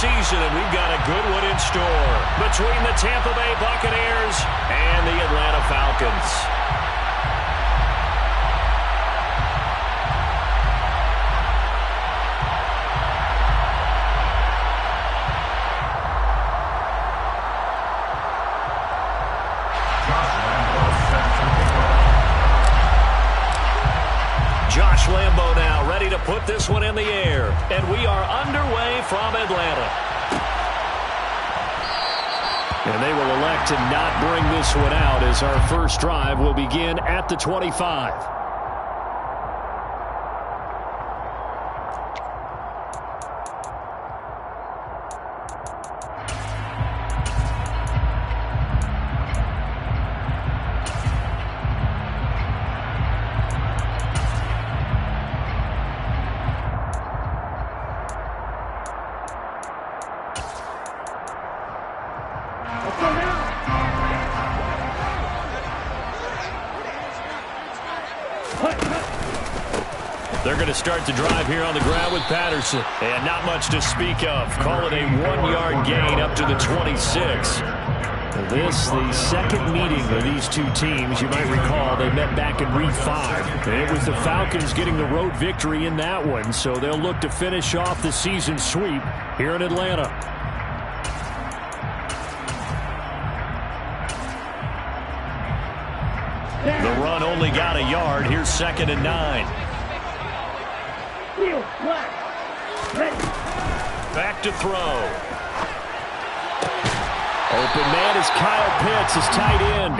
season, and we've got a good one in store between the Tampa Bay Buccaneers and the Atlanta Falcons. Josh Lambo now ready to put this one in the air. And we are underway from Atlanta. And they will elect to not bring this one out as our first drive will begin at the 25. They're going to start the drive here on the ground with Patterson. And not much to speak of. Call it a 1-yard gain up to the 26. This, the second meeting of these two teams. You might recall they met back in Week 5. And it was the Falcons getting the road victory in that one. So they'll look to finish off the season sweep here in Atlanta. The run only got a yard. Here's 2nd and 9. Back to throw. Open man is Kyle Pitts, his tight end.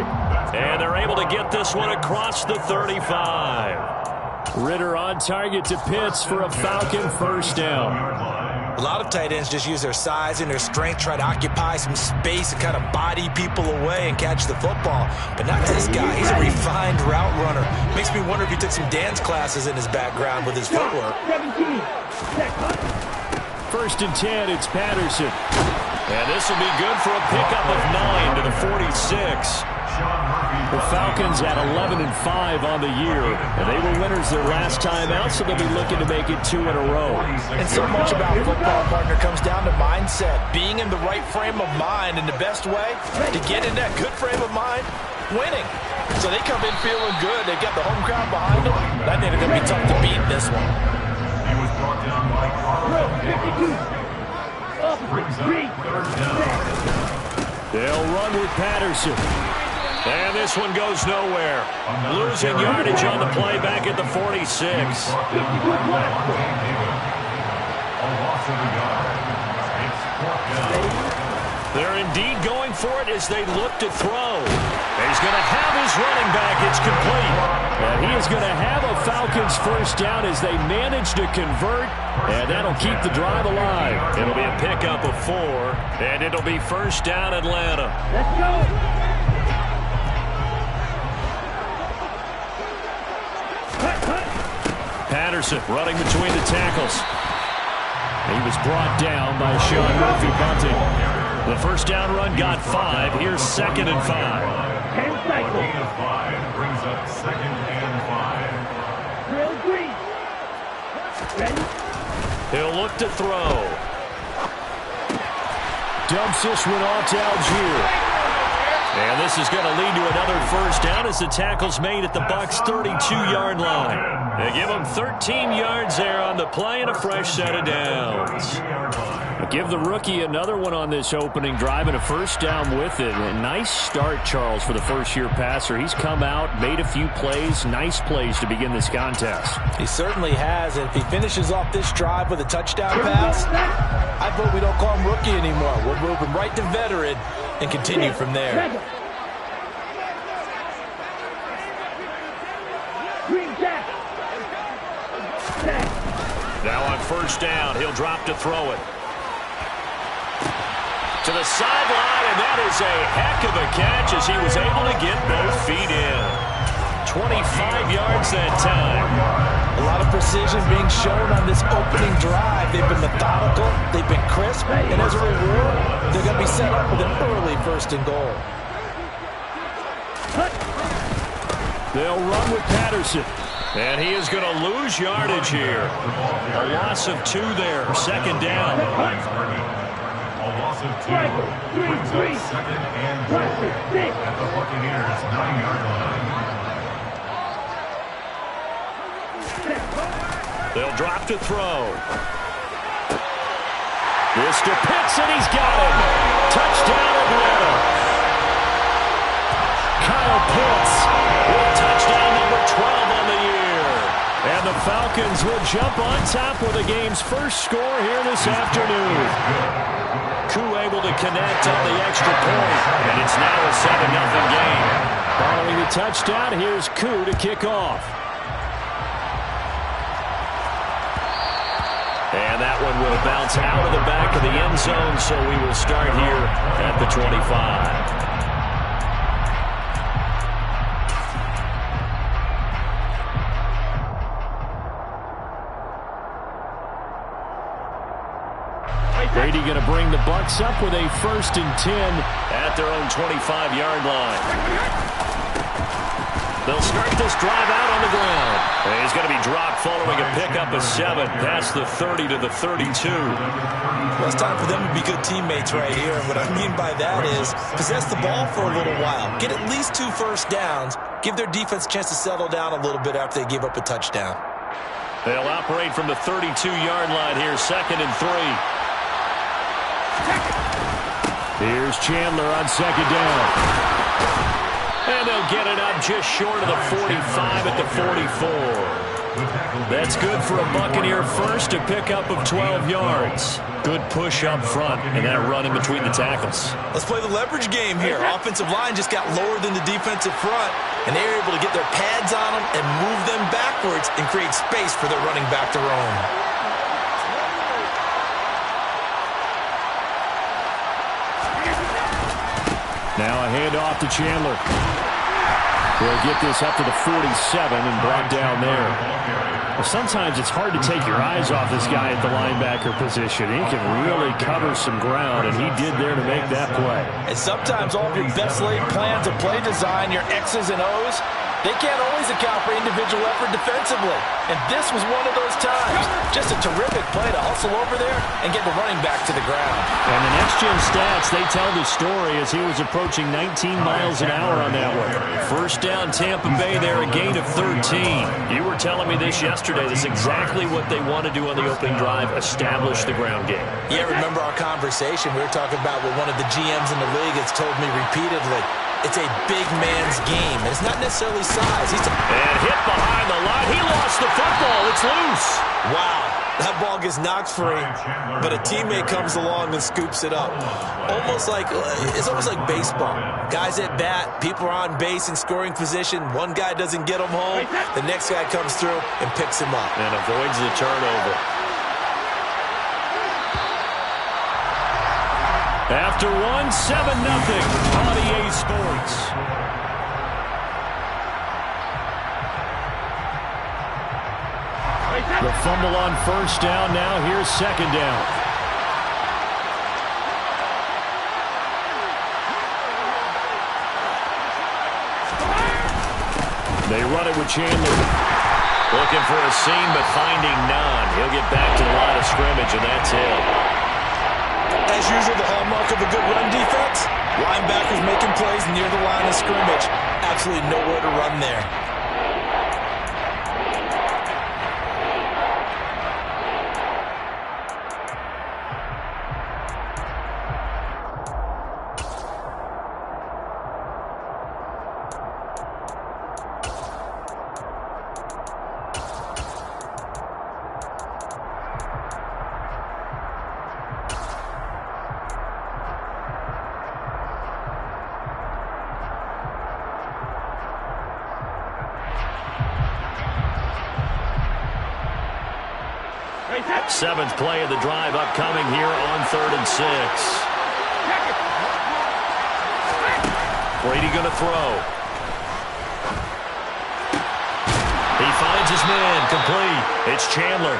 And they're able to get this one across the 35. Ritter on target to Pitts for a Falcon first down. A lot of tight ends just use their size and their strength, try to occupy some space and kind of body people away and catch the football. But not this guy. He's a refined route runner. Makes me wonder if he took some dance classes in his background with his footwork. 1st and 10, it's Patterson. And this will be good for a pickup of 9 to the 46. The Falcons at 11-5 on the year. And they were winners their last time out, so they'll be looking to make it 2 in a row. And so much about football, partner, comes down to mindset. Being in the right frame of mind, and the best way to get in that good frame of mind, winning. So they come in feeling good. They got the home crowd behind them. I think they're going to be tough to beat in this one. He was brought down by They'll run with Patterson. And this one goes nowhere. Losing yardage on the play back at the 46. They're indeed going for it as they look to throw. He's going to have his running back. It's complete. And he is going to have a Falcons first down as they manage to convert. And that'll keep the drive alive. It'll be a pickup of 4. And it'll be first down Atlanta. Let's go. Patterson running between the tackles. He was brought down by Sean Murphy bunting. The first down run got 5. Here's 2nd and 5. 10 cycles. Brings up 2nd and 5. Drill green. Ready? He'll look to throw. Dumps this one off to Algier. And this is going to lead to another first down as the tackle's made at the Bucs' 32-yard line. They give them 13 yards there on the play and a fresh set of downs. Give the rookie another one on this opening drive and a first down with it. A nice start, Charles, for the first-year passer. He's come out, made a few plays, nice plays to begin this contest. He certainly has, and if he finishes off this drive with a touchdown pass, I vote we don't call him rookie anymore. We'll move him right to veteran and continue from there. Now on first down, he'll drop to throw it. To the sideline, and that is a heck of a catch as he was able to get both feet in. 25 yards that time. A lot of precision being shown on this opening drive. They've been methodical, they've been crisp, and as a reward, they're going to be set up with an early 1st and goal. They'll run with Patterson. And he is going to lose yardage here. A loss of 2 there, 2nd down. A loss of 2 brings up second and 4 at the Buccaneers' 9-yard line. They'll drop to throw. Mr. Pitts, and he's got him. Touchdown, Atlanta. Kyle Pitts with touchdown number 12 on the year. And the Falcons will jump on top with the game's first score here this afternoon. Koo able to connect on the extra point, and it's now a 7-0 game. Following the touchdown, here's Koo to kick off. And that one will bounce out of the back of the end zone, so we will start here at the 25. Brady going to bring the Bucs up with a 1st and 10 at their own 25-yard line. They'll start this drive out on the ground. And he's going to be dropped following a pickup of 7. That's the 30 to the 32. Well, it's time for them to be good teammates right here. And what I mean by that is possess the ball for a little while. Get at least 2 first downs. Give their defense a chance to settle down a little bit after they give up a touchdown. They'll operate from the 32-yard line here, 2nd and 3. Here's Chandler on 2nd down. And they'll get it up just short of the 45 at the 44. That's good for a Buccaneer first, a pickup of 12 yards. Good push up front, and that run in between the tackles. Let's play the leverage game here. Offensive line just got lower than the defensive front, and they were able to get their pads on them and move them backwards and create space for their running back to roam. Now a handoff to Chandler. He'll get this up to the 47 and brought down there. Well, sometimes it's hard to take your eyes off this guy at the linebacker position. He can really cover some ground, and he did there to make that play. And sometimes all of your best laid plans of play design, your X's and O's, they can't always account for individual effort defensively. And this was one of those times. Just a terrific play to hustle over there and get the running back to the ground. And the next-gen stats, they tell the story as he was approaching 19 miles an hour on that one. First down, Tampa Bay there, a gain of 13. You were telling me this yesterday. That's exactly what they want to do on the opening drive, establish the ground game. Yeah, remember our conversation? We were talking about what one of the GMs in the league has told me repeatedly. It's a big man's game, and it's not necessarily size. And hit behind the line. He lost the football. It's loose. Wow. That ball gets knocked free, but a teammate comes along and scoops it up. It's almost like baseball. Guys at bat, people are on base in scoring position. One guy doesn't get him home. The next guy comes through and picks him up. And avoids the turnover. After 1, 7-0 on EA Sports. The fumble on first down. Now here's 2nd down. They run it with Chandler. Looking for a seam, but finding none. He'll get back to the line of scrimmage, and that's it. As usual, the hallmark of a good run defense, linebackers making plays near the line of scrimmage. Absolutely nowhere to run there. Seventh play of the drive upcoming here on 3rd and 6. Brady going to throw. He finds his man, complete. It's Chandler.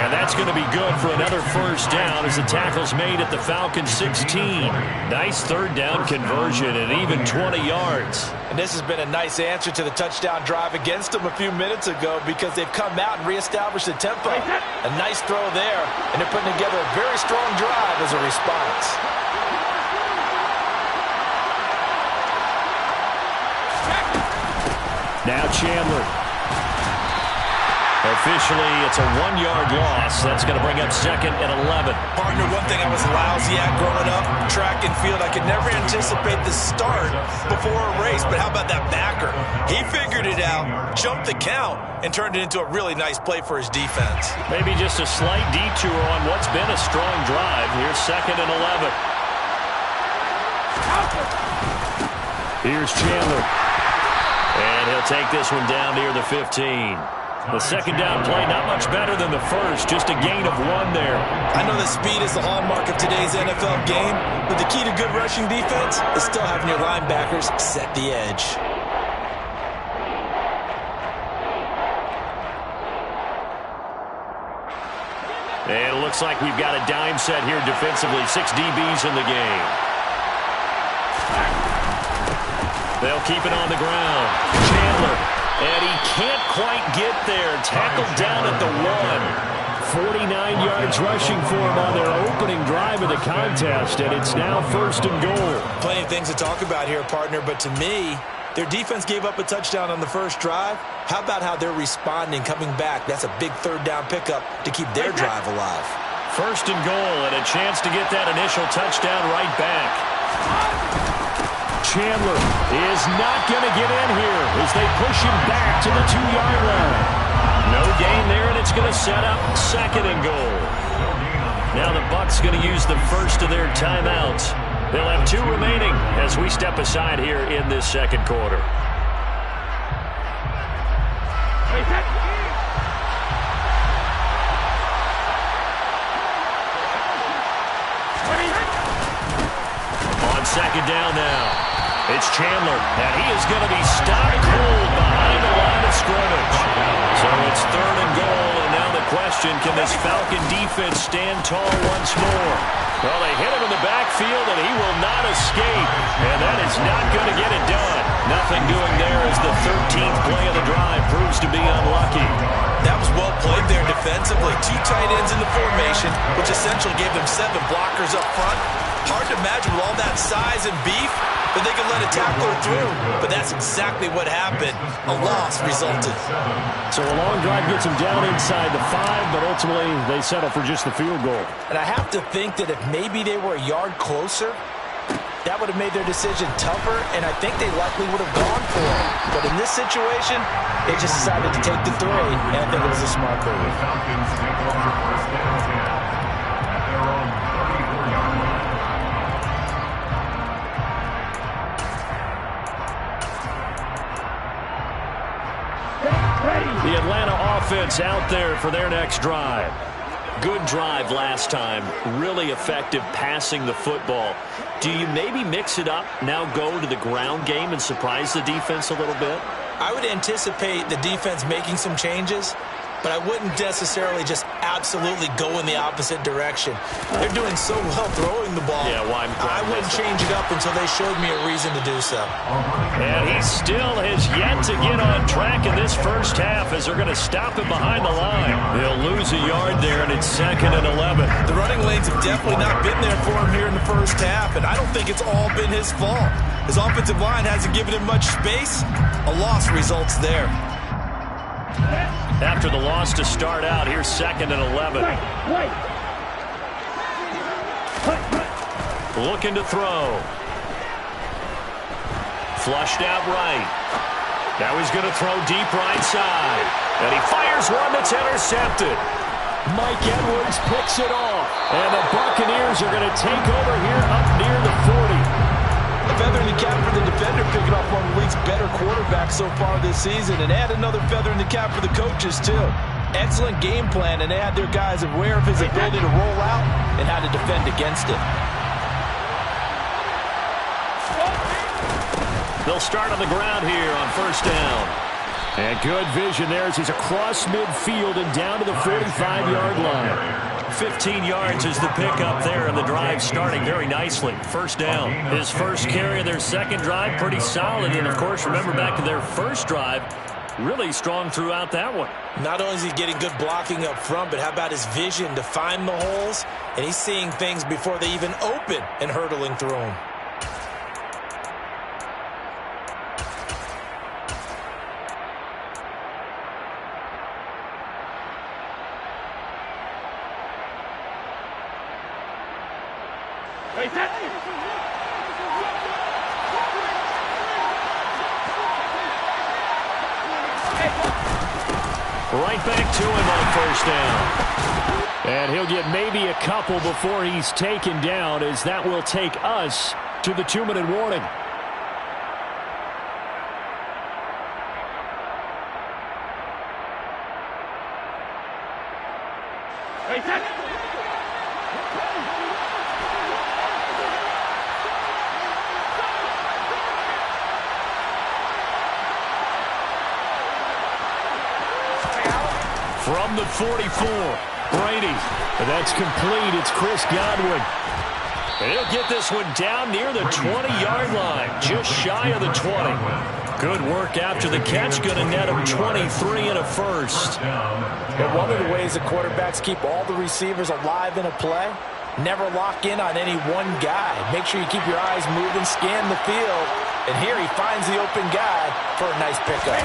And that's going to be good for another first down as the tackle's made at the Falcons 16. Nice third down conversion and even 20 yards. And this has been a nice answer to the touchdown drive against them a few minutes ago because they've come out and reestablished the tempo. A nice throw there, and they're putting together a very strong drive as a response. Now Chandler. Officially, it's a 1-yard loss. That's going to bring up 2nd and 11. Partner, one thing I was lousy at growing up, track and field, I could never anticipate the start before a race. But how about that backer? He figured it out, jumped the count, and turned it into a really nice play for his defense. Maybe just a slight detour on what's been a strong drive. Here's 2nd and 11. Here's Chandler. And he'll take this one down near the 15. The second down play, not much better than the first, just a gain of 1 there. I know that speed is the hallmark of today's NFL game, but the key to good rushing defense is still having your linebackers set the edge. And it looks like we've got a dime set here defensively. 6 DBs in the game. They'll keep it on the ground. Chandler. And he can't quite get there. Tackled down at the 1. 49 yards rushing for him on their opening drive of the contest. And it's now 1st and goal. Plenty of things to talk about here, partner. But to me, their defense gave up a touchdown on the first drive. How about how they're responding, coming back? That's a big third down pickup to keep their drive alive. 1st and goal and a chance to get that initial touchdown right back. Chandler is not going to get in here as they push him back to the 2-yard line. No gain there, and it's going to set up 2nd and goal. Now the Bucs going to use the first of their timeouts. They'll have 2 remaining as we step aside here in this second quarter. On 2nd down now. It's Chandler, and he is going to be stopped cold behind the line of scrimmage. So it's 3rd and goal, and now the question, can this Falcon defense stand tall once more? Well, they hit him in the backfield, and he will not escape, and that is not going to get it done. Nothing doing there as the 13th play of the drive proves to be unlucky. That was well played there defensively. 2 tight ends in the formation, which essentially gave them 7 blockers up front. Hard to imagine with all that size and beef that they could let a tackler through. But that's exactly what happened. A loss resulted. So a long drive gets them down inside the 5, but ultimately they settle for just the field goal. And I have to think that if maybe they were a yard closer, that would have made their decision tougher, and I think they likely would have gone for it. But in this situation, they just decided to take the 3, and I think it was a smart move. The Falcons take over first down here at their own 34-yard line. The Atlanta offense out there for their next drive. Good drive last time. Really effective passing the football. Do you maybe mix it up, now go to the ground game and surprise the defense a little bit? I would anticipate the defense making some changes, but I wouldn't necessarily just absolutely go in the opposite direction. They're doing so well throwing the ball. Yeah, well, I wouldn't change it up until they showed me a reason to do so. And he still has yet to get on track in this first half as they're going to stop him behind the line. They'll lose a yard there, and it's 2nd and 11. The running lanes have definitely not been there for him here in the first half, and I don't think it's all been his fault. His offensive line hasn't given him much space. A loss results there. After the loss to start out, here's 2nd and 11. Looking to throw. Flushed out right. Now he's going to throw deep right side. And he fires one that's intercepted. Mike Edwards picks it off. And the Buccaneers are going to take over here up near the 40. A feather in the cap for the defender, picking off one of the league's better quarterbacks so far this season, and add another feather in the cap for the coaches too. Excellent game plan, and they had their guys aware of his ability to roll out and how to defend against it. They'll start on the ground here on first down. And good vision there as he's across midfield and down to the 45-yard line. 15 yards is the pickup there, and the drive starting very nicely. First down. His first carry of their second drive, pretty solid. And, of course, remember back to their first drive, really strong throughout that one. Not only is he getting good blocking up front, but how about his vision to find the holes? And he's seeing things before they even open and hurtling through them. Right back to him on first down. And he'll get maybe a couple before he's taken down, as that will take us to the 2-minute warning. From the 44, Brady. And that's complete. It's Chris Godwin. And he'll get this one down near the 20-yard line, just shy of the 20. Good work after the catch. Going to net him 23 and a first. But one of the ways the quarterbacks keep all the receivers alive in a play, never lock in on any one guy. Make sure you keep your eyes moving, scan the field. And here he finds the open guy for a nice pickup.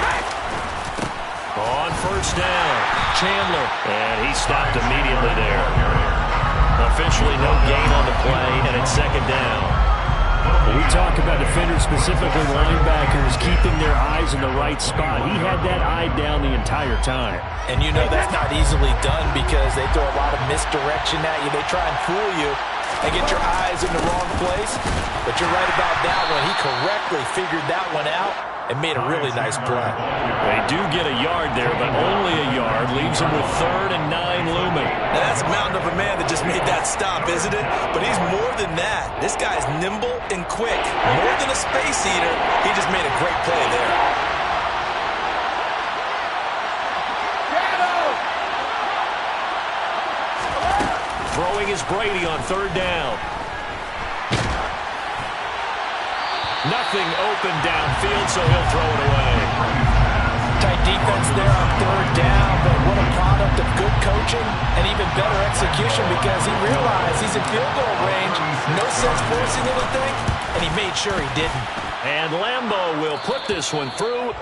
On first down, Chandler. And he stopped immediately there. Officially no gain on the play, and it's second down. When we talk about defenders, specifically linebackers, keeping their eyes in the right spot, he had that eye down the entire time. And you know that's not easily done because they throw a lot of misdirection at you. They try and fool you and get your eyes in the wrong place. But you're right about that one. He correctly figured that one out and made a really nice play. They do get a yard there, but only a yard. Leaves him with 3rd and 9 looming. Now that's a mountain of a man that just made that stop, isn't it? But he's more than that. This guy's nimble and quick. More than a space eater. He just made a great play there. Throwing is Brady on 3rd down. Nothing open downfield, so he'll throw it away. Tight defense there on 3rd down, but what a product of good coaching and even better execution because he realized he's in field goal range. No sense forcing anything, and he made sure he didn't. And Lambeau will put this one through,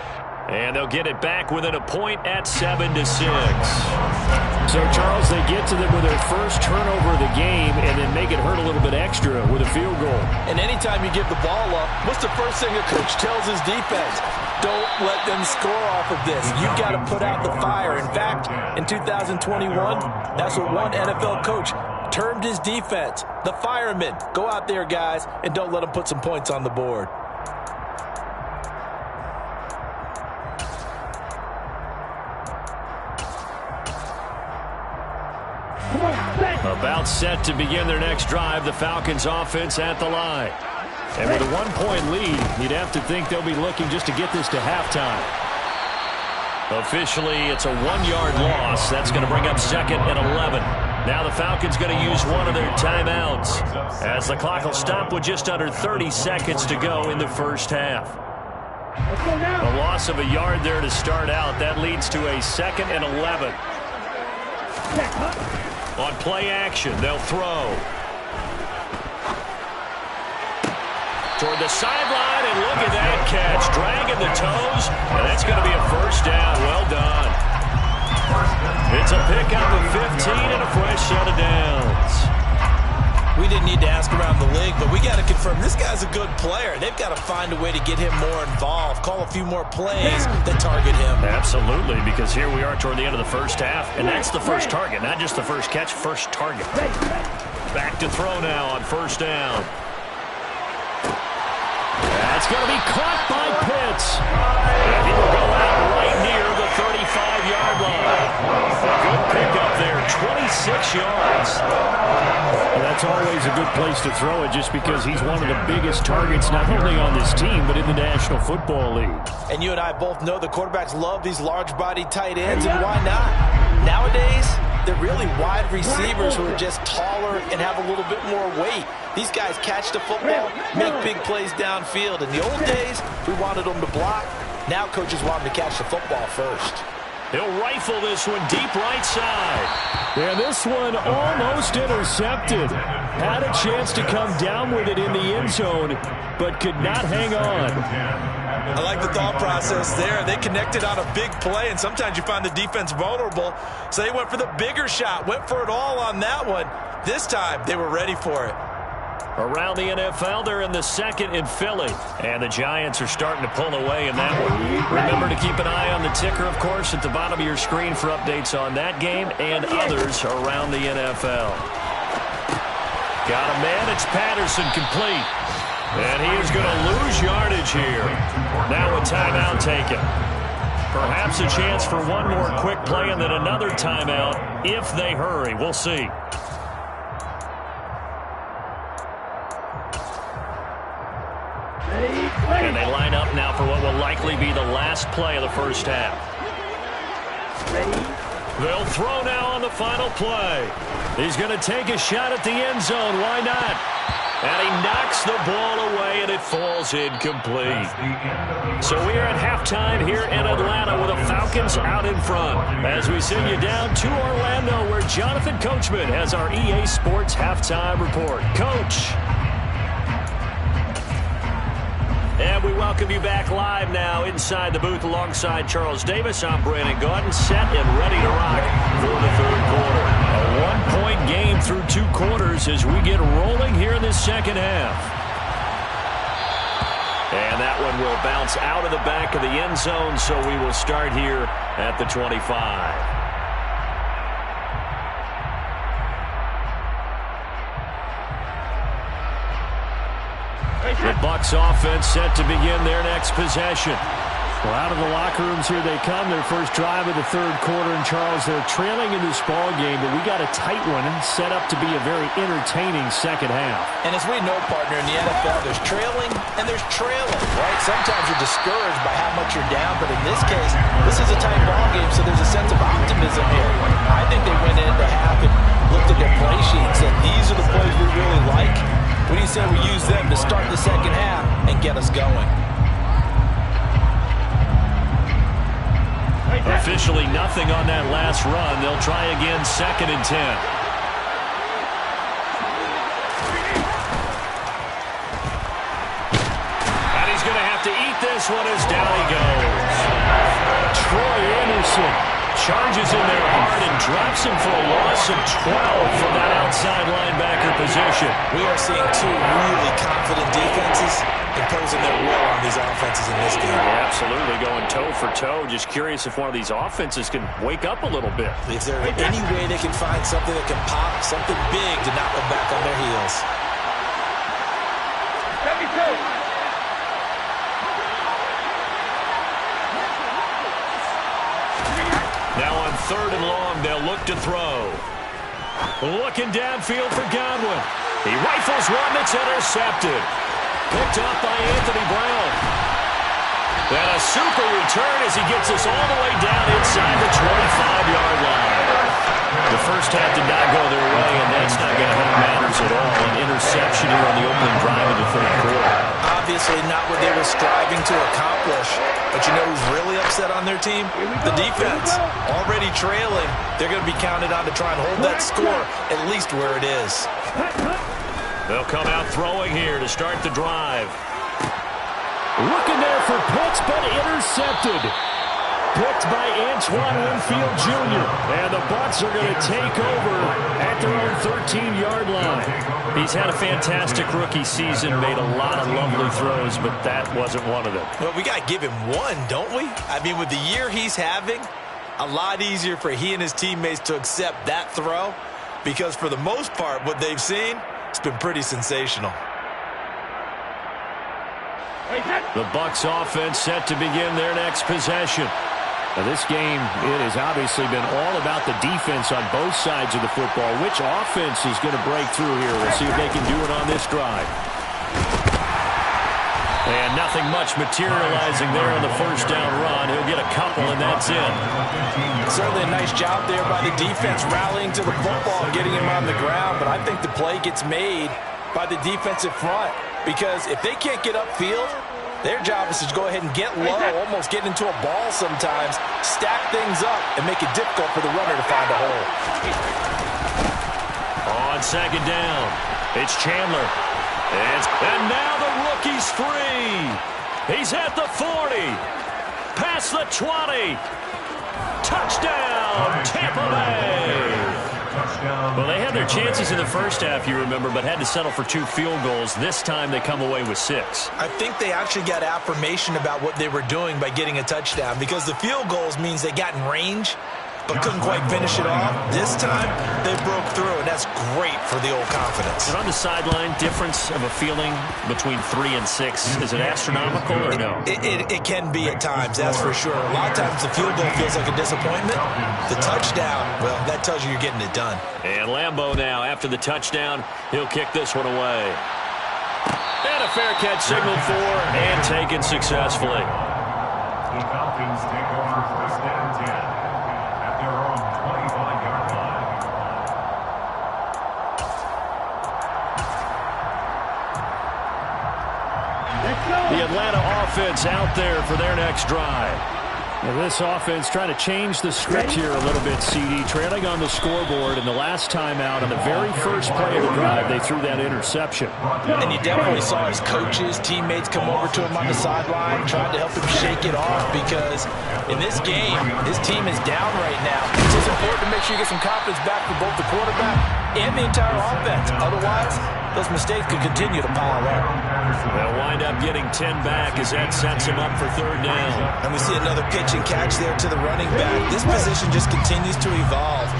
and they'll get it back within a point at 7-6. So, Charles, they get to them with their first turnover of the game and then make it hurt a little bit extra with a field goal. And anytime you give the ball up, what's the first thing a coach tells his defense? Don't let them score off of this. You've got to put out the fire. In fact, in 2021, that's what one NFL coach termed his defense. The firemen. Go out there, guys, and don't let them put some points on the board. About set to begin their next drive, the Falcons offense at the line. And with a 1-point lead, you'd have to think they'll be looking just to get this to halftime. Officially, it's a 1-yard loss. That's going to bring up 2nd and 11. Now the Falcons going to use one of their timeouts as the clock will stop with just under 30 seconds to go in the first half. A loss of a yard there to start out. That leads to a 2nd and 11. On play action, they'll throw. Toward the sideline, and look at that catch. Dragging the toes, and that's going to be a first down. Well done. It's a pickup of 15 and a fresh set of downs. We didn't need to ask around the league, but we got to confirm this guy's a good player. They've got to find a way to get him more involved, call a few more plays that target him. Absolutely, because here we are toward the end of the first half, and that's the first target, not just the first catch, first target. Back to throw now on first down. That's going to be caught by Pitts. And he will go out right near the 35-yard line. Good pickup there, 26 yards. That's always a good place to throw it just because he's one of the biggest targets not only on this team but in the National Football League. And you and I both know the quarterbacks love these large-bodied tight ends, and why not? Nowadays, they're really wide receivers who are just taller and have a little bit more weight. These guys catch the football, make big plays downfield. In the old days, we wanted them to block. Now coaches want them to catch the football first. He'll rifle this one deep right side. And this one almost intercepted. Had a chance to come down with it in the end zone, but could not hang on. I like the thought process there. They connected on a big play, and sometimes you find the defense vulnerable. So they went for the bigger shot, went for it all on that one. This time, they were ready for it. Around the NFL, they're in the second in Philly. And the Giants are starting to pull away in that one. Remember to keep an eye on the ticker, of course, at the bottom of your screen for updates on that game and others around the NFL. Got a man. It's Patterson complete. And he is going to lose yardage here. Now a timeout taken. Perhaps a chance for one more quick play and then another timeout if they hurry. We'll see. And they line up now for what will likely be the last play of the first half. They'll throw now on the final play. He's going to take a shot at the end zone. Why not? And he knocks the ball away, and it falls incomplete. So we are at halftime here in Atlanta with the Falcons out in front. As we send you down to Orlando, where Jonathan Coachman has our EA Sports halftime report. Coach. And we welcome you back live now inside the booth alongside Charles Davis. I'm Brandon Gaudin, set and ready to rock for the third quarter. A one-point game through two quarters as we get rolling here in the second half. And that one will bounce out of the back of the end zone, so we will start here at the 25. The Bucs offense set to begin their next possession. Well, out of the locker rooms here they come. Their first drive of the third quarter. And, Charles, they're trailing in this ball game, but we got a tight one set up to be a very entertaining second half. And as we know, partner, in the NFL, there's trailing and there's trailing, right? Sometimes you're discouraged by how much you're down, but in this case, this is a tight ball game, so there's a sense of optimism here. I think they went into half and looked at their play sheet and said, these are the plays we really like. What do you say we use them to start the second half and get us going? Officially nothing on that last run. They'll try again, 2nd and 10. And he's going to have to eat this one as down he goes. Troy Anderson charges in there hard and drops him for a loss of 12 from that outside linebacker position. We are seeing two really confident defenses imposing their will on these offenses in this game. Yeah, absolutely, going toe for toe. Just curious if one of these offenses can wake up a little bit. If there's any way they can find something that can pop, something big to knock them back on their heels. Now on 3rd and long, they'll look to throw. Looking downfield for Godwin. He rifles one that's intercepted. Picked up by Anthony Brown. And a super return as he gets us all the way down inside the 25-yard line. The first half did not go their way, and that's not going to help matters at all. An interception here on the opening drive of the third quarter. Obviously not what they were striving to accomplish. But you know who's really upset on their team? The defense. Already trailing. They're going to be counted on to try and hold that score at least where it is. They'll come out throwing here to start the drive. Looking there for Pitts, but intercepted. Picked by Antoine Winfield Jr. And the Bucs are going to take over at their own 13-yard line. He's had a fantastic rookie season, made a lot of lovely throws, but that wasn't one of them. Well, we got to give him one, don't we? I mean, with the year he's having, a lot easier for he and his teammates to accept that throw because for the most part, what they've seen, it's been pretty sensational. The Bucs offense set to begin their next possession. Now, this game, it has obviously been all about the defense on both sides of the football. Which offense is going to break through here? We'll see if they can do it on this drive. And nothing much materializing there on the first down run. He'll get a couple, and that's it. Certainly a nice job there by the defense rallying to the football and getting him on the ground. But I think the play gets made by the defensive front, because if they can't get upfield, their job is to go ahead and get low, almost get into a ball sometimes, stack things up, and make it difficult for the runner to find a hole. On second down, it's Chandler. And now the rookie's free. He's at the 40. Past the 20. Touchdown, Tampa Bay. Well, they had their chances in the first half, you remember, but had to settle for 2 field goals. This time they come away with 6. I think they actually got affirmation about what they were doing by getting a touchdown, because the field goals means they got in range but couldn't quite finish it off. This time, they broke through, and that's great for the old confidence. And on the sideline, difference of a feeling between 3 and 6, is it astronomical or no? It can be at times, that's for sure. A lot of times the field goal feels like a disappointment. The touchdown, well, that tells you you're getting it done. And Lambeau now, after the touchdown, he'll kick this one away. And a fair catch signaled for and taken successfully. The Falcons take over first and 10 at their own 25-yard line. The Atlanta offense out there for their next drive. Well, this offense trying to change the script here a little bit, CD. Trailing on the scoreboard, and the last time out on the very first play of the drive, they threw that interception. And you definitely saw his coaches, teammates come over to him on the sideline, trying to help him shake it off, because in this game, his team is down right now. So it's important to make sure you get some confidence back for both the quarterback and the entire offense. Otherwise, those mistakes could continue to pile up. They'll wind up getting 10 back as that sets him up for third down. And we see another pitch and catch there to the running back. This position just continues to evolve.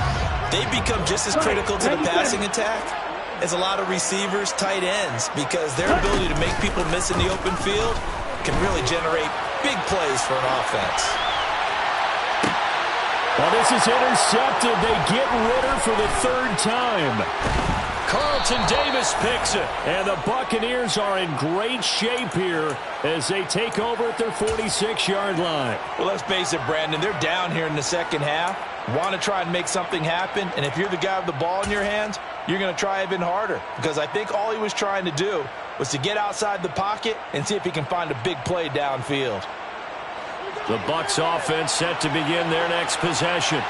They become just as critical to the passing attack as a lot of receivers, tight ends, because their ability to make people miss in the open field can really generate big plays for an offense. Well, this is intercepted. They get Ritter for the third time. Carlton Davis picks it. And the Buccaneers are in great shape here as they take over at their 46-yard line. Well, let's face it, Brandon, they're down here in the second half. Want to try and make something happen, and if you're the guy with the ball in your hands, you're going to try even harder, because I think all he was trying to do was to get outside the pocket and see if he can find a big play downfield. The Bucs offense set to begin their next possession.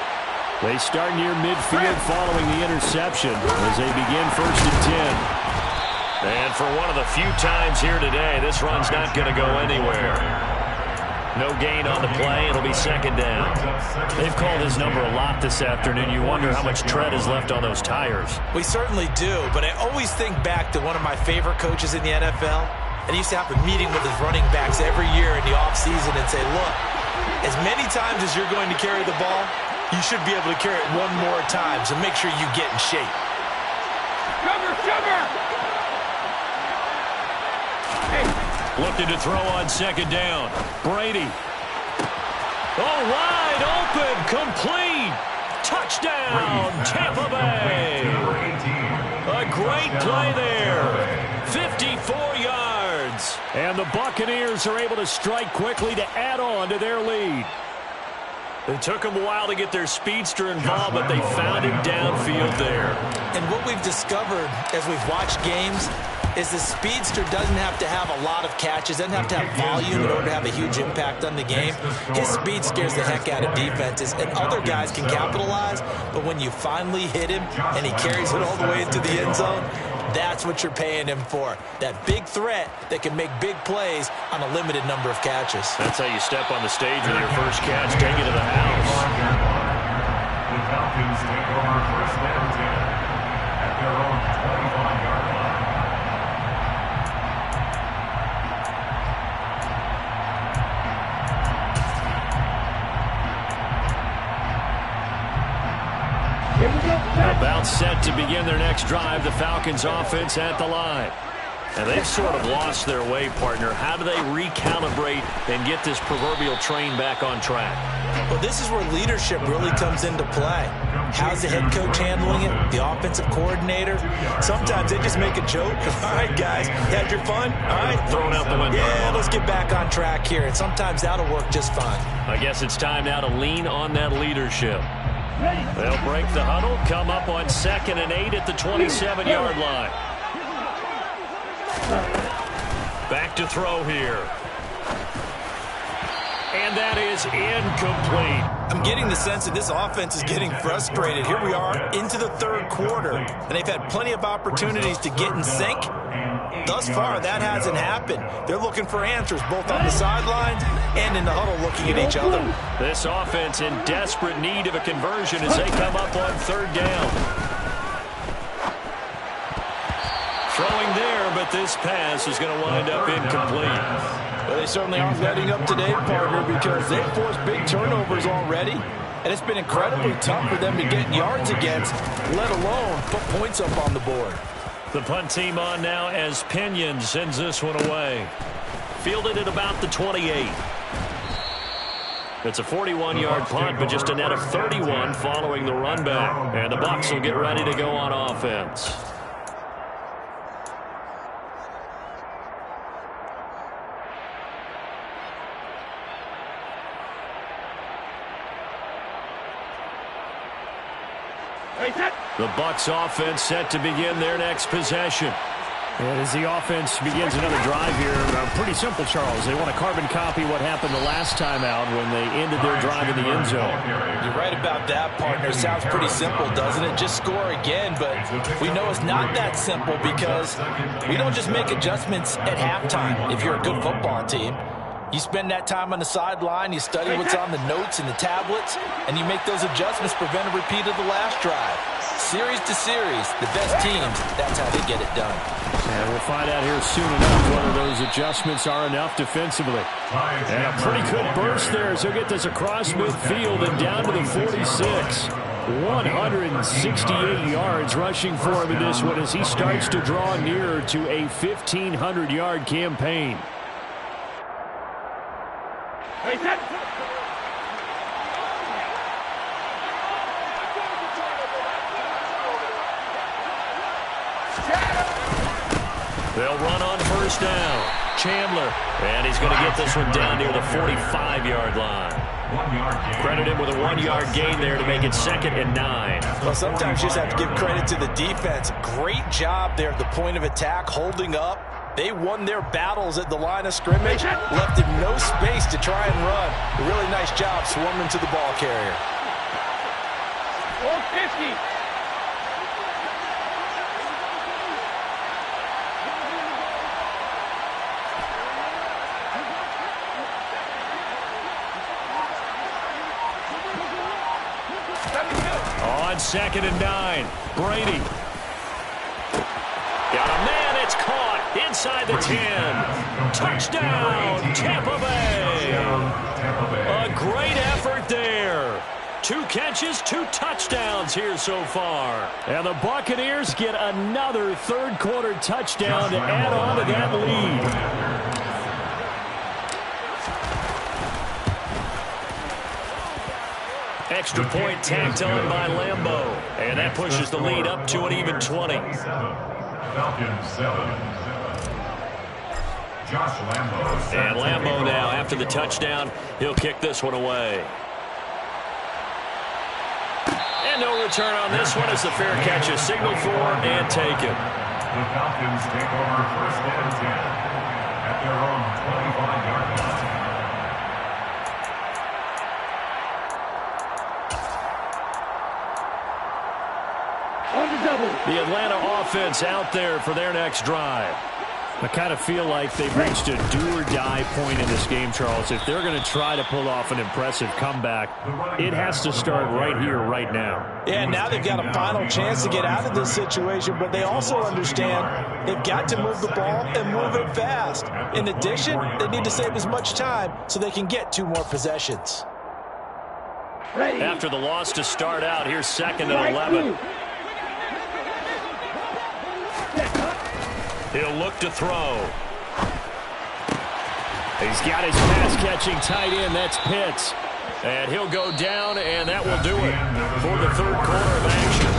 They start near midfield following the interception as they begin first and 10. And for one of the few times here today, this run's not going to go anywhere. No gain on the play. It'll be second down. They've called his number a lot this afternoon. You wonder how much tread is left on those tires. We certainly do, but I always think back to one of my favorite coaches in the NFL, and he used to have a meeting with his running backs every year in the offseason and say, look, as many times as you're going to carry the ball, you should be able to carry it one more time, so make sure you get in shape. Looking to throw on second down. Brady. Oh, wide open, complete. Touchdown, Tampa Bay. A great play there. 54 yards. And the Buccaneers are able to strike quickly to add on to their lead. It took them a while to get their speedster involved, but they found him downfield there. And what we've discovered as we've watched games is the speedster doesn't have to have a lot of catches, doesn't have to have volume in order to have a huge impact on the game. His speed scares the heck out of defenses, and other guys can capitalize, but when you finally hit him and he carries it all the way into the end zone, that's what you're paying him for. That big threat that can make big plays on a limited number of catches. That's how you step on the stage with your first catch, take it to the house. The Falcons take over first and 10 at their own 25-yard line. About set to begin their next drive, the Falcons offense at the line. And they've sort of lost their way, partner. How do they recalibrate and get this proverbial train back on track? Well, this is where leadership really comes into play. How's the head coach handling it? The offensive coordinator? Sometimes they just make a joke. All right, guys, had your fun? All right. Throw it out the window. Yeah, let's get back on track here. And sometimes that'll work just fine. I guess it's time now to lean on that leadership. They'll break the huddle, come up on 2nd and 8 at the 27-yard line. Back to throw here. And that is incomplete. I'm getting the sense that this offense is getting frustrated. Here we are into the 3rd quarter, and they've had plenty of opportunities to get in sync. Thus far, that hasn't happened. They're looking for answers both on the sidelines and in the huddle looking at each other. This offense in desperate need of a conversion as they come up on 3rd down. Throwing there, but this pass is going to wind up incomplete. Well, they certainly aren't letting up today, partner, because they've forced big turnovers already. And it's been incredibly tough for them to get yards against, let alone put points up on the board. The punt team on now as Pinion sends this one away. Fielded at about the 28. It's a 41-yard punt, but just a net of 31 following the run back. And the Bucs will get ready to go on offense. The Bucs offense set to begin their next possession. And as the offense begins another drive here, pretty simple, Charles. They want to carbon copy what happened the last time out when they ended their drive in the end zone. You're right about that, partner. Sounds pretty simple, doesn't it? Just score again, but we know it's not that simple because we don't just make adjustments at halftime if you're a good football team. You spend that time on the sideline, you study what's on the notes and the tablets, and you make those adjustments, prevent a repeat of the last drive. Series to series, the best teams, that's how they get it done. And we'll find out here soon enough whether those adjustments are enough defensively. And a pretty good burst there as he'll get this across midfield and down to the 46. 168 yards rushing for him in this one as he starts to draw nearer to a 1,500-yard campaign. They'll run on 1st down. Chandler, and he's going to get this one down near the 45-yard line. Credit him with a 1-yard gain there to make it 2nd and 9. Well, sometimes you just have to give credit to the defense. Great job there at the point of attack, holding up. They won their battles at the line of scrimmage, left him no space to try and run. A really nice job swarming to the ball carrier. 450. On 2nd and 9, Brady. Got a man, it's caught inside the 10. Touchdown, Tampa Bay. A great effort there. 2 catches, 2 touchdowns here so far. And the Buccaneers get another 3rd quarter touchdown to add on to that lead. Extra point tacked on by Lambeau. And that pushes the lead up to an even 20. Falcons 7. Josh Lambeau. And Lambeau now, after the touchdown, he'll kick this one away. And no return on this one as the fair catch is signaled for and taken. The Falcons take over 1st and 10 at their own 25-yard line. The Atlanta offense out there for their next drive. I kind of feel like they've reached a do-or-die point in this game, Charles. If they're going to try to pull off an impressive comeback, it has to start right here, right now. Yeah, now they've got a final chance to get out of this situation, but they also understand they've got to move the ball and move it fast. In addition, they need to save as much time so they can get 2 more possessions. After the loss to start out, here's 2nd and 11. He'll look to throw. He's got his pass-catching tight end. That's Pitts. And he'll go down, and that will do it for the third quarter of action.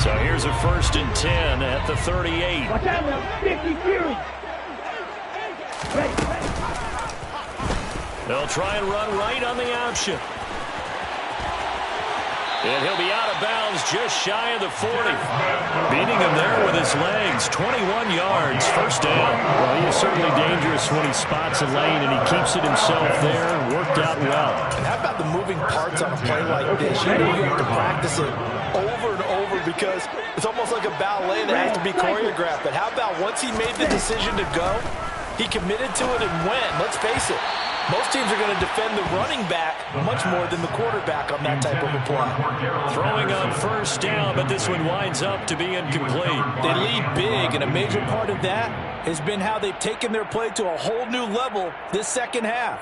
So here's a 1st and 10 at the 38. Watch out now, 50 Fury. They'll try and run right on the option. And he'll be out of bounds just shy of the 40. Beating him there with his legs. 21 yards, 1st down. Well, he is certainly dangerous when he spots a lane, and he keeps it himself there. Worked out well. And how about the moving parts on a play like this? You know you have to practice it over and over because it's almost like a ballet that has to be choreographed. But how about once he made the decision to go, he committed to it and went. Let's face it. Most teams are going to defend the running back much more than the quarterback on that type of a play. Throwing on 1st down, but this one winds up to be incomplete. They lead big, and a major part of that has been how they've taken their play to a whole new level this second half.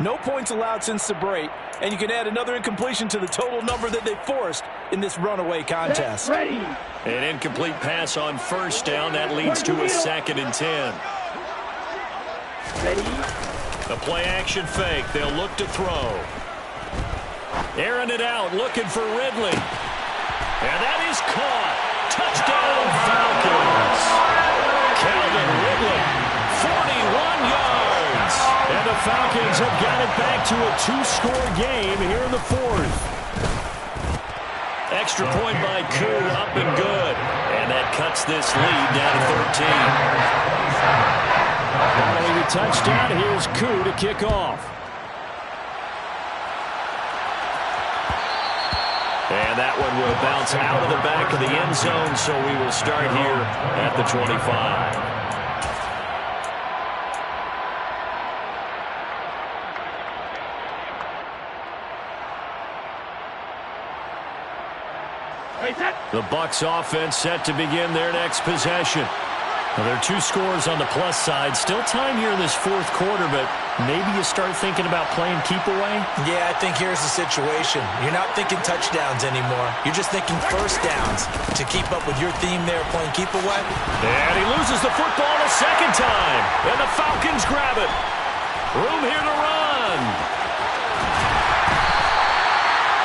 No points allowed since the break, and you can add another incompletion to the total number that they forced in this runaway contest. An incomplete pass on 1st down. That leads to a 2nd and 10. A play-action fake. They'll look to throw. Airing it out, looking for Ridley. And that is caught. Touchdown, Falcons. Calvin Ridley, 41 yards. And the Falcons have got it back to a 2-score game here in the 4th. Extra point by Koo, up and good. And that cuts this lead down to 13. Following the touchdown, here's Koo to kick off. And that one will bounce out of the back of the end zone, so we will start here at the 25. The Bucs offense set to begin their next possession. Well, there are 2 scores on the plus side. Still time here in this 4th quarter, but maybe you start thinking about playing keep away? Yeah, I think here's the situation. You're not thinking touchdowns anymore. You're just thinking 1st downs to keep up with your theme there, playing keep away. And he loses the football a 2nd time. And the Falcons grab it. Room here to run.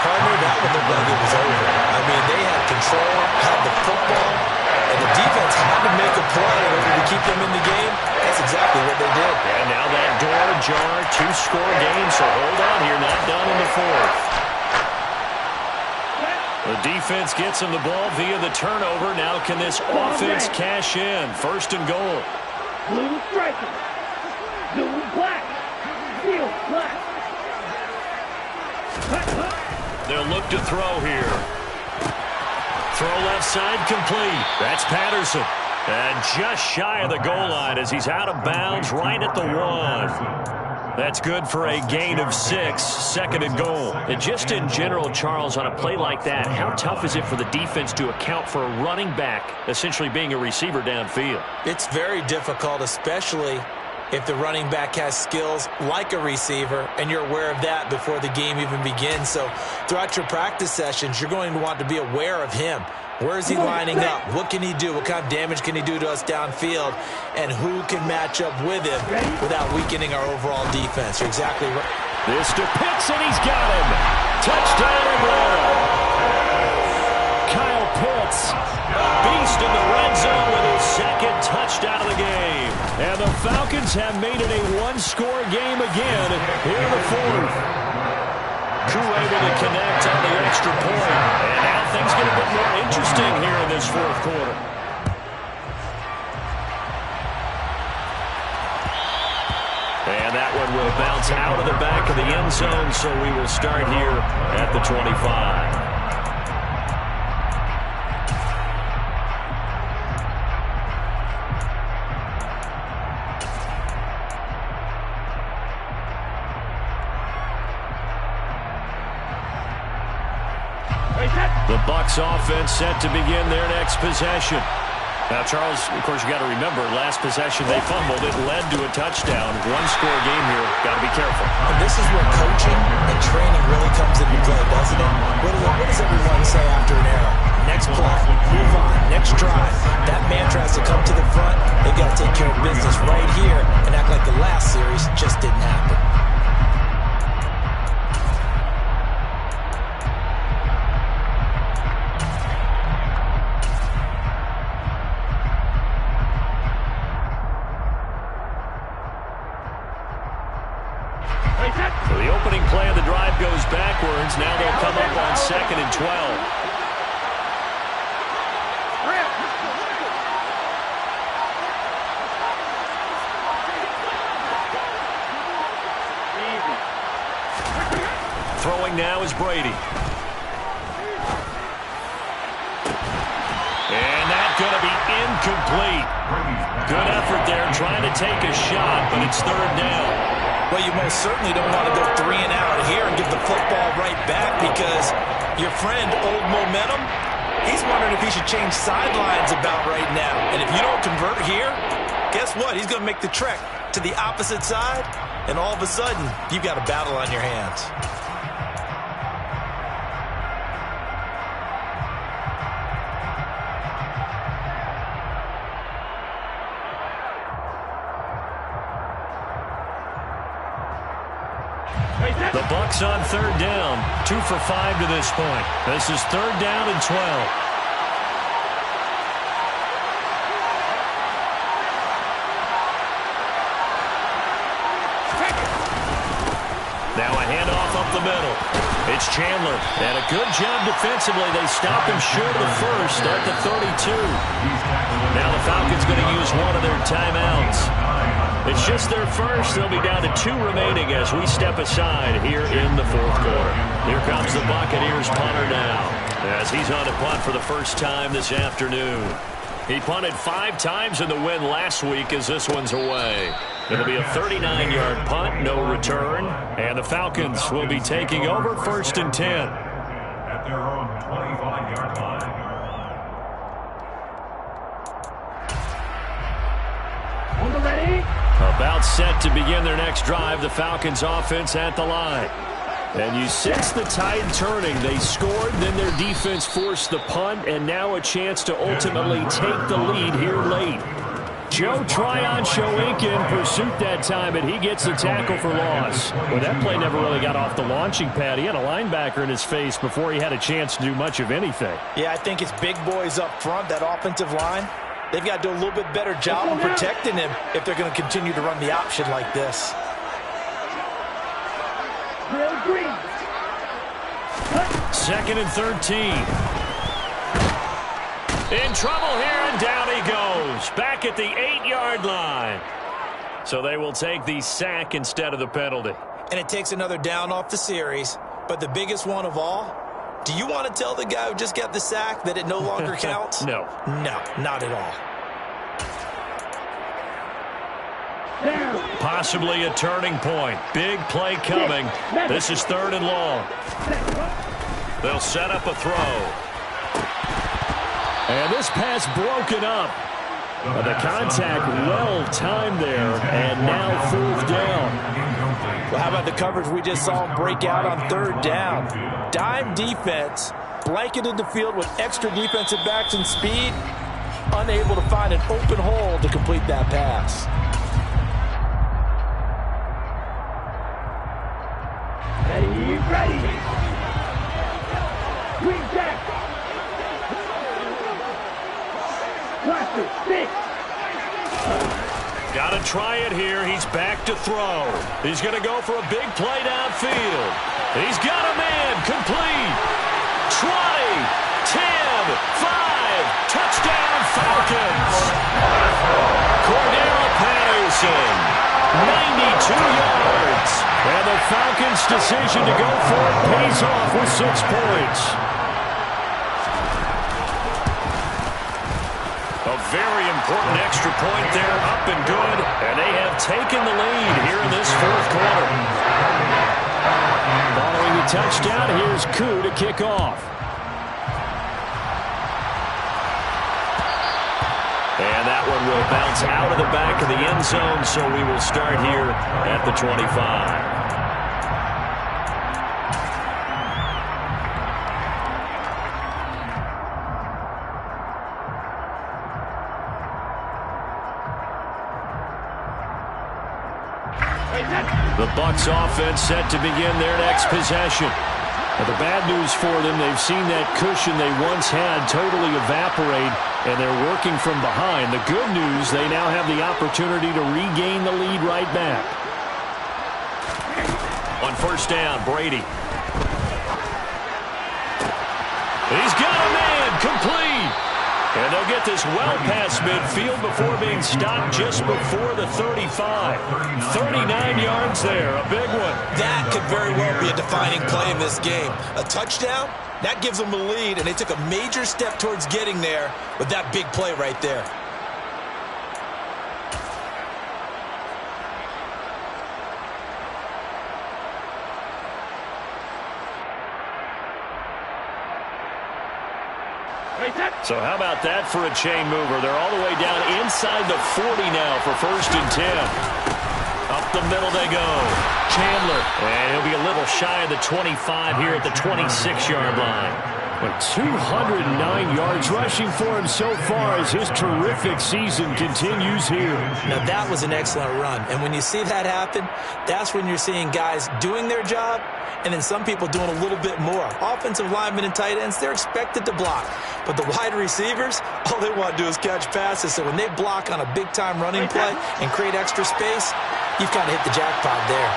Partner, that one looked like it was over. I mean, they had control, had the football, and the defense had to make a play in order to keep them in the game. That's exactly what they did. And now that door ajar, 2-score game, so hold on here, not done in the 4th. The defense gets him the ball via the turnover. Now can this offense cash in? 1st and goal. Blue striker. Blue black. Steel black. They'll look to throw here. Throw left side complete. That's Patterson. And just shy of the goal line as he's out of bounds right at the 1. That's good for a gain of 6, 2nd and goal. And just in general, Charles, on a play like that, how tough is it for the defense to account for a running back essentially being a receiver downfield? It's very difficult, especially if the running back has skills like a receiver, and you're aware of that before the game even begins. So throughout your practice sessions, you're going to want to be aware of him. Where is he lining up? What can he do? What kind of damage can he do to us downfield? And who can match up with him without weakening our overall defense? You're exactly right. This to Pitts, and he's got him. Touchdown, Atlanta. Kyle Pitts, a beast in the red zone with his 2nd touchdown of the game. And the Falcons have made it a 1-score game again here in the 4th. Koo able to connect on the extra point. And now things get a bit more interesting here in this 4th quarter. And that one will bounce out of the back of the end zone, so we will start here at the 25. The Bucs offense set to begin their next possession. Now, Charles, of course, you got to remember, last possession they fumbled. It led to a touchdown. One-score game here. Got to be careful. And this is where coaching and training really comes into play, doesn't it? What does everyone say after an error? Next play, move on, next drive. That mantra has to come to the front. They got to take care of business right here and act like the last series just didn't happen. So the opening play of the drive goes backwards. Now they'll come up on 2nd and 12. Throwing now is Brady. And that's going to be incomplete. Good effort there trying to take a shot, but it's 3rd down. Well, you most certainly don't want to go 3 and out here and give the football right back because your friend, Old Momentum, he's wondering if he should change sidelines about right now. And if you don't convert here, guess what? He's going to make the trek to the opposite side, and all of a sudden, you've got a battle on your hands. The Bucs on 3rd down. 2 for 5 to this point. This is 3rd down and 12. Now a handoff up the middle. It's Chandler. And a good job defensively. They stop him short of the first at the 32. Now the Falcons going to use one of their timeouts. It's just their first. They'll be down to 2 remaining as we step aside here in the 4th quarter. Here comes the Buccaneers punter now as he's on to punt for the first time this afternoon. He punted 5 times in the win last week as this one's away. It'll be a 39-yard punt, no return. And the Falcons will be taking over 1st and 10. At their own 25-yard line. On the ready. About set to begin their next drive, the Falcons offense at the line. And you sense the tide turning. They scored, then their defense forced the punt, and now a chance to ultimately take the lead here late. Joe Tryon showing in pursuit that time, and he gets the tackle for loss. Well, that play never really got off the launching pad. He had a linebacker in his face before he had a chance to do much of anything. Yeah, I think it's big boys up front, that offensive line. They've got to do a little bit better job of protecting him if they're going to continue to run the option like this. Green. 2nd and 13. In trouble here, and down he goes. Back at the 8-yard line. So they will take the sack instead of the penalty. And it takes another down off the series. But the biggest one of all, do you want to tell the guy who just got the sack that it no longer counts? No. No, not at all. Possibly a turning point. Big play coming. This is 3rd and long. They'll set up a throw. And this pass broken up. The contact well timed there, and now 4th down. Well, how about the coverage we just saw him break out on 3rd down? Dime defense, blanketed the field with extra defensive backs and speed, unable to find an open hole to complete that pass. Ready. Green jack. Cluster, 6. Got to try it here. He's back to throw. He's going to go for a big play downfield. He's got a man. Complete. 20, 10, 5. Touchdown, Falcons. Cordell Patterson, 92 yards. And the Falcons' decision to go for it pays off with 6 points. A very important extra point there, up and good. And they have taken the lead here in this 4th quarter. Following the touchdown, here's Koo to kick off. will bounce out of the back of the end zone, so we will start here at the 25. The Bucs offense set to begin their next possession. Now, the bad news for them, they've seen that cushion they once had totally evaporate, and they're working from behind. The good news, they now have the opportunity to regain the lead right back. On first down, Brady. He's got a man, complete. And they'll get this well past midfield before being stopped just before the 35. 39 yards there, a big one. That could very well be a defining play in this game. A touchdown, that gives them the lead, and they took a major step towards getting there with that big play right there. So how about that for a chain mover? They're all the way down inside the 40 now for 1st and 10. Up the middle they go. Chandler, and he'll be a little shy of the 25 here at the 26-yard line. But 209 yards rushing for him so far as his terrific season continues here. Now that was an excellent run, and when you see that happen, that's when you're seeing guys doing their job and then some people doing a little bit more. Offensive linemen and tight ends, they're expected to block. But the wide receivers, all they want to do is catch passes. So when they block on a big-time running play and create extra space, you've kind of hit the jackpot there.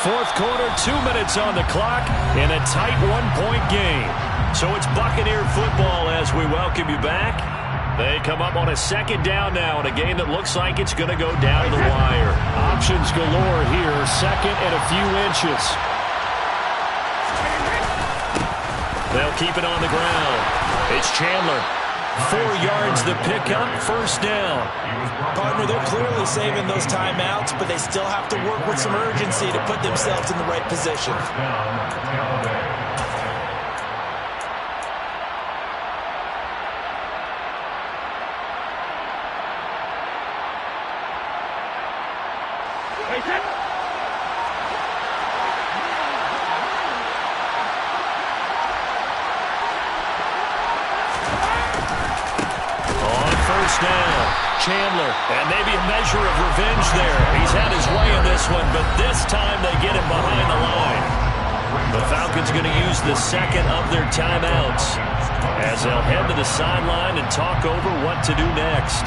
Fourth quarter, 2 minutes on the clock in a tight one-point game. So it's Buccaneer football as we welcome you back. They come up on a second down now in a game that looks like it's going to go down to the wire. Options galore here, second and a few inches. They'll keep it on the ground. It's Chandler. 4 yards the pickup, first down. Partner, they're clearly saving those timeouts, but they still have to work with some urgency to put themselves in the right position. Down. Chandler, and maybe a measure of revenge there. He's had his way in this one, but this time they get him behind the line. The Falcons going to use the second of their timeouts as they'll head to the sideline and talk over what to do next.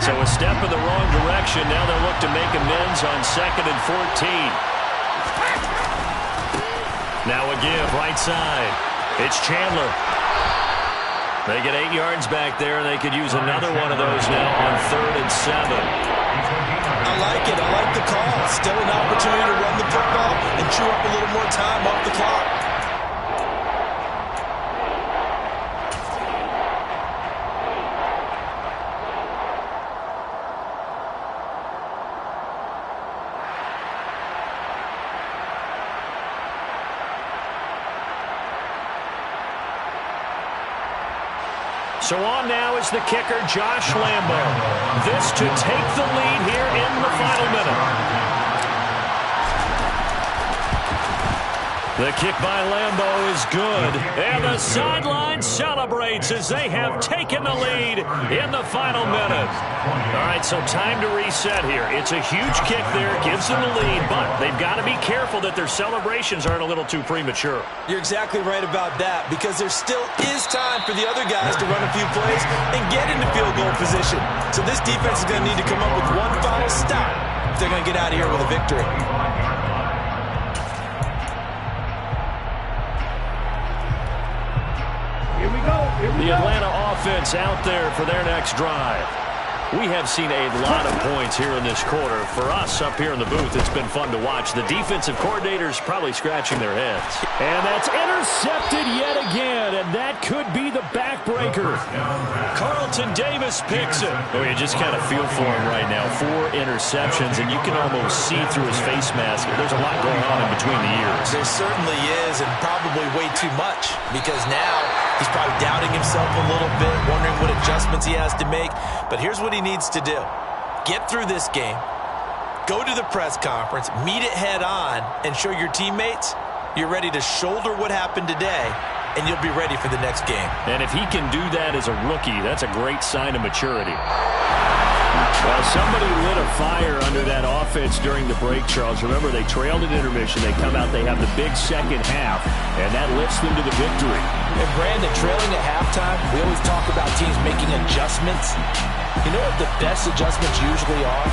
So a step in the wrong direction. Now they'll look to make amends on 2nd and 14. Now a give, right side. It's Chandler. They get 8 yards back there, and they could use another one of those now on 3rd and 7. I like it. I like the call. Still an opportunity to run the football and chew up a little more time off the clock. So on now is the kicker, Josh Lambo. This to take the lead here in the final minute. The kick by Lambo is good. And the sideline celebrates as they have taken the lead in the final minute. All right, so time to reset here. It's a huge kick there, gives them the lead, but they've got to be careful that their celebrations aren't a little too premature. You're exactly right about that, because there still is time for the other guys to run a few plays and get into field goal position. So this defense is going to need to come up with one final stop if they're going to get out of here with a victory. Here we go. The Atlanta offense out there for their next drive. We have seen a lot of points here in this quarter. For us up here in the booth, it's been fun to watch. The defensive coordinators probably scratching their heads. And that's intercepted yet again, and that could be the backbreaker. Carlton Davis picks it. Oh, you just kind of feel for him right now. 4 interceptions, and you can almost see through his face mask. There's a lot going on in between the ears. There certainly is, and probably way too much, because now he's probably doubting himself a little bit, wondering what adjustments he has to make. But here's what he needs to do. Get through this game, go to the press conference, meet it head on, and show your teammates you're ready to shoulder what happened today, and you'll be ready for the next game. And if he can do that as a rookie, that's a great sign of maturity. Well, somebody lit a fire under that offense during the break, Charles. Remember, they trailed at intermission. They come out, they have the big second half, and that lifts them to the victory. And Brandon, trailing at halftime, we always talk about teams making adjustments. You know what the best adjustments usually are?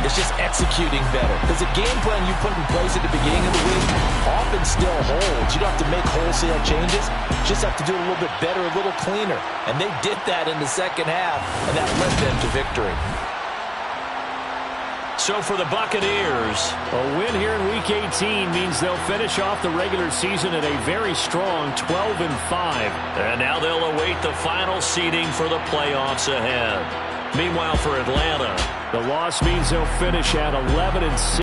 It's just executing better. Because the game plan you put in place at the beginning of the week often still holds. You don't have to make wholesale changes. You just have to do it a little bit better, a little cleaner. And they did that in the second half, and that led them to victory. So for the Buccaneers, a win here in Week 18 means they'll finish off the regular season at a very strong 12-5. And now they'll await the final seeding for the playoffs ahead. Meanwhile, for Atlanta, the loss means they'll finish at 11-6.